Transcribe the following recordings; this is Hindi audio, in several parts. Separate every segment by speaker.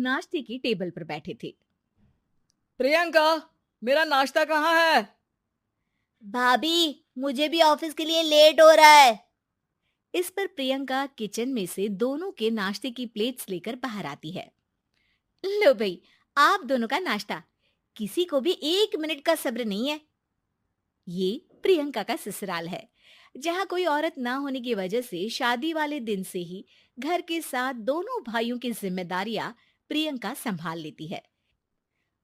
Speaker 1: नाश्ते की टेबल पर बैठे थे।
Speaker 2: प्रियंका, मेरा नाश्ता कहाँ है?
Speaker 3: भाभी, मुझे भी ऑफिस के लिए लेट हो रहा है।
Speaker 1: इस पर प्रियंका किचन में से दोनों के नाश्ते की प्लेट्स लेकर बाहर आती है। लो भाई, आप दोनों का नाश्ता। किसी को भी 1 मिनट का सब्र नहीं है। ये प्रियंका का ससुराल है, जहाँ कोई औरत ना होने की वजह से शादी वाले दिन से ही घर के साथ दोनों भाइयों की जिम्मेदारियां प्रियंका संभाल लेती है।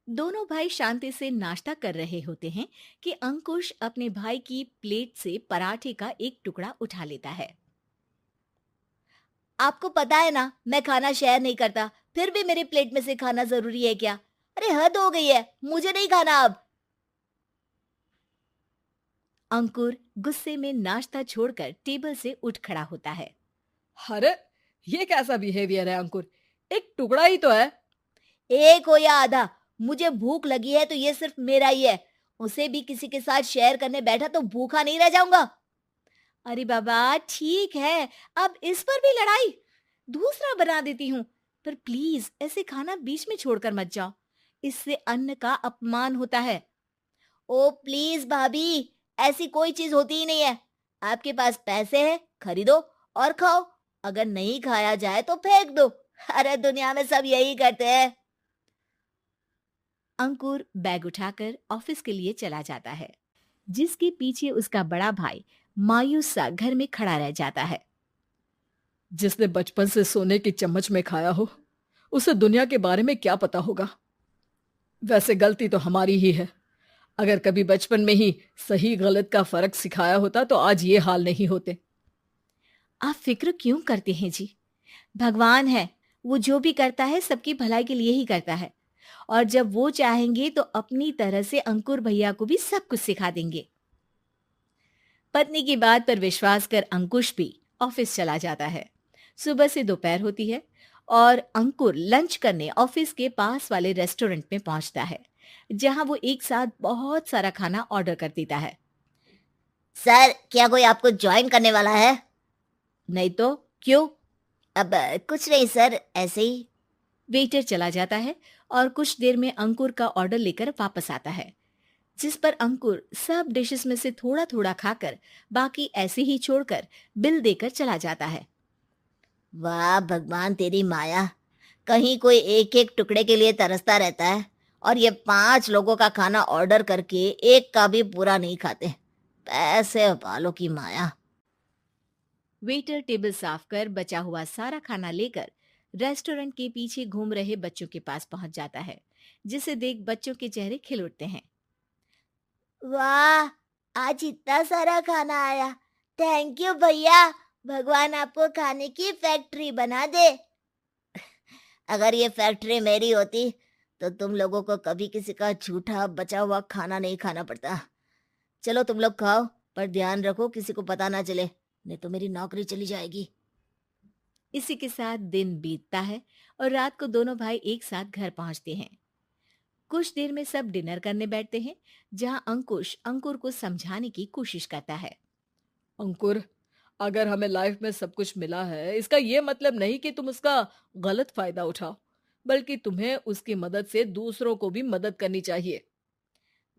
Speaker 1: दोनों भाई शांति से नाश्ता कर रहे होते हैं कि अंकुश अपने भाई की प्लेट से पराठे का एक टुकड़ा उठा लेता है।
Speaker 3: आपको पता है ना, मैं खाना शेयर नहीं करता, फिर भी मेरी प्लेट में से खाना जरूरी है क्या? अरे हद हो गई है, मुझे नहीं खाना अब।
Speaker 1: अंकुर गुस्से में नाश्ता छोड़कर टेबल से उठ खड़ा होता है।
Speaker 2: अरे, ये कैसा बिहेवियर है अंकुर? एक टुकड़ा ही तो है।
Speaker 3: एक हो या आधा, मुझे भूख लगी है तो ये सिर्फ मेरा ही है। उसे भी किसी के साथ शेयर करने बैठा तो भूखा नहीं रह जाऊंगा।
Speaker 1: अरे बाबा, ठीक है, अब इस पर भी लड़ाई। दूसरा बना देती हूँ, पर प्लीज ऐसे खाना बीच में छोड़कर मत जाओ। इससे अन्न का अपमान होता है।
Speaker 3: ओ प्लीज भाभी, ऐसी कोई चीज होती ही नहीं है। आपके पास पैसे हैं, खरीदो और खाओ। अगर नहीं खाया जाए तो फेंक दो। अरे दुनिया में सब यही करते हैं।
Speaker 1: अंकुर बैग उठाकर ऑफिस के लिए चला जाता है, जिसके पीछे उसका बड़ा भाई मायूस सा घर में खड़ा रह जाता है।
Speaker 2: जिसने बचपन से सोने की चम्मच में खाया हो, उसे दुनिया के बारे में क्या पता होगा। वैसे गलती तो हमारी ही है। अगर कभी बचपन में ही सही गलत का फर्क सिखाया होता तो आज ये हाल नहीं होते।
Speaker 1: आप फिक्र क्यों करते हैं जी? भगवान है, वो जो भी करता है सबकी भलाई के लिए ही करता है। और जब वो चाहेंगे तो अपनी तरह से अंकुर भैया को भी सब कुछ सिखा देंगे। पत्नी की बात पर विश्वास कर अंकुश भी ऑफिस चला जाता है। सुबह से दोपहर होती है और अंकुर लंच करने ऑफिस के पास वाले रेस्टोरेंट में पहुंचता है, जहां वो एक साथ बहुत सारा खाना ऑर्डर कर देता है।
Speaker 3: सर, क्या कोई आपको ज्वाइन करने वाला है?
Speaker 1: नहीं तो क्यों?
Speaker 3: अब कुछ नहीं सर, ऐसे ही।
Speaker 1: वेटर चला जाता है और कुछ देर में अंकुर का ऑर्डर लेकर वापस आता है, जिस पर अंकुर सब डिशेस में से थोड़ा थोड़ा खाकर बाकी ऐसे ही छोड़कर बिल देकर चला जाता है।
Speaker 3: वाह भगवान, तेरी माया। कहीं कोई एक एक टुकड़े के लिए तरसता रहता है और ये 5 लोगों का खाना ऑर्डर करके एक का भी पूरा नहीं खाते। पैसे वालों की माया।
Speaker 1: वेटर टेबल साफ कर बचा हुआ सारा खाना लेकर रेस्टोरेंट के पीछे घूम रहे बच्चों के पास पहुंच जाता है, जिसे देख बच्चों के चेहरे खिल उठते हैं।
Speaker 3: वाह, आज इतना सारा खाना आया। थैंक यू भैया। भगवान आपको खाने की फैक्ट्री बना दे। अगर ये फैक्ट्री मेरी होती तो तुम लोगों को कभी किसी का झूठा बचा हुआ खाना नहीं खाना पड़ता। चलो तुम लोग खाओ, पर ध्यान रखो किसी को पता ना चले, नहीं तो मेरी नौकरी चली जाएगी।
Speaker 1: इसी के साथ दिन बीतता है और रात को दोनों भाई एक साथ घर पहुंचते हैं। कुछ देर में सब डिनर करने बैठते हैं, जहां अंकुश अंकुर को समझाने की कोशिश करता है।
Speaker 2: अंकुर, अगर हमें लाइफ में सब कुछ मिला है, इसका ये मतलब नहीं कि तुम उसका गलत फायदा उठाओ, बल्कि तुम्हें उसकी मदद से दूसरों को भी मदद करनी चाहिए।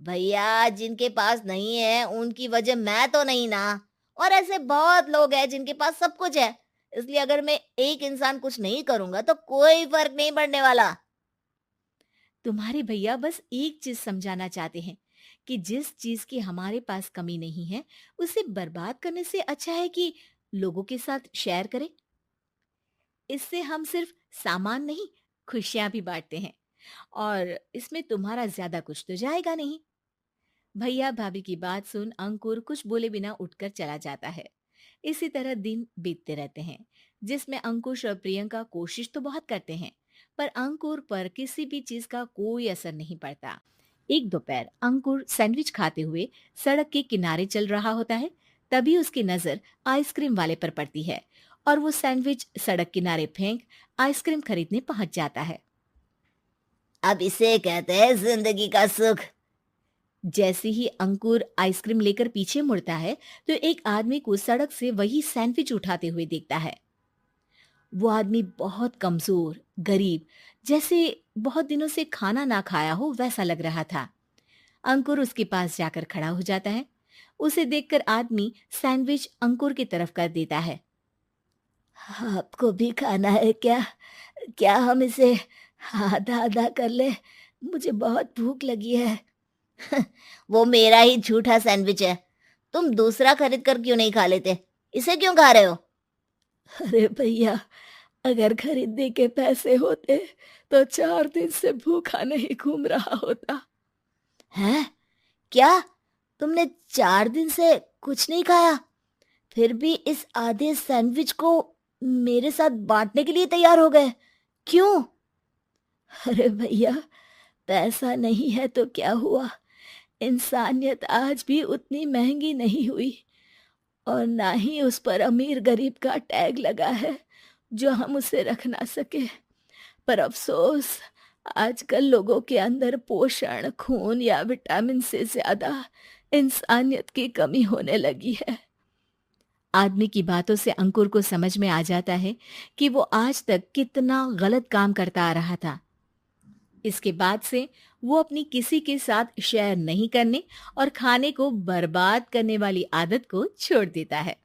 Speaker 3: भैया, जिनके पास नहीं है उनकी वजह मैं तो नहीं ना। और ऐसे बहुत लोग हैं जिनके पास सब कुछ है। इसलिए अगर मैं एक इंसान कुछ नहीं करूंगा तो कोई फर्क नहीं पड़ने वाला।
Speaker 1: तुम्हारे भैया बस एक चीज समझाना चाहते हैं कि जिस चीज की हमारे पास कमी नहीं है, उसे बर्बाद करने से अच्छा है कि लोगों के साथ शेयर करें। इससे हम सिर्फ सामान नहीं, खुशियां भी बांटते हैं, और इसमें तुम्हारा ज्यादा कुछ तो जाएगा नहीं। भैया भाभी की बात सुन अंकुर कुछ बोले बिना उठकर चला जाता है। इसी तरह दिन बीतते रहते हैं, जिसमें अंकुश और प्रियंका कोशिश तो बहुत करते हैं, पर अंकुर पर किसी भी चीज का कोई असर नहीं पड़ता। एक दोपहर अंकुर सैंडविच खाते हुए सड़क के किनारे चल रहा होता है। तभी उसकी नजर आइसक्रीम वाले पर पड़ती है और वो सैंडविच सड़क किनारे फेंक आइसक्रीम खरीदने पहुंच जाता है।
Speaker 3: अब इसे कहते हैं जिंदगी का सुख।
Speaker 1: जैसे ही अंकुर आइसक्रीम लेकर पीछे मुड़ता है तो एक आदमी को सड़क से वही सैंडविच उठाते हुए देखता है। वो आदमी बहुत कमजोर, गरीब, जैसे बहुत दिनों से खाना ना खाया हो वैसा लग रहा था। अंकुर उसके पास जाकर खड़ा हो जाता है। उसे देखकर आदमी सैंडविच अंकुर की तरफ कर देता है।
Speaker 3: आपको भी खाना है क्या? क्या हम इसे आधा आधा कर ले? मुझे बहुत भूख लगी है। वो मेरा ही झूठा सैंडविच है। तुम दूसरा खरीद कर क्यों नहीं खा लेते? इसे क्यों खा रहे हो?
Speaker 2: अरे भैया, अगर खरीदने के पैसे होते तो 4 दिन से भूखा नहीं घूम रहा होता।
Speaker 3: हैं? क्या? तुमने 4 दिन से कुछ नहीं खाया, फिर भी इस आधे सैंडविच को मेरे साथ बांटने के लिए तैयार हो गए? क्यों?
Speaker 2: अरे भैया, पैसा नहीं है तो क्या हुआ, इंसानियत आज भी उतनी महंगी नहीं हुई, और ना ही उस पर अमीर गरीब का टैग लगा है जो हम उसे रख ना सके। पर अफसोस, आजकल लोगों के अंदर पोषण, खून या विटामिन से ज्यादा इंसानियत की कमी होने लगी है।
Speaker 1: आदमी की बातों से अंकुर को समझ में आ जाता है कि वो आज तक कितना गलत काम करता आ रहा था। इसके बाद से वो अपनी किसी के साथ शेयर नहीं करने और खाने को बर्बाद करने वाली आदत को छोड़ देता है।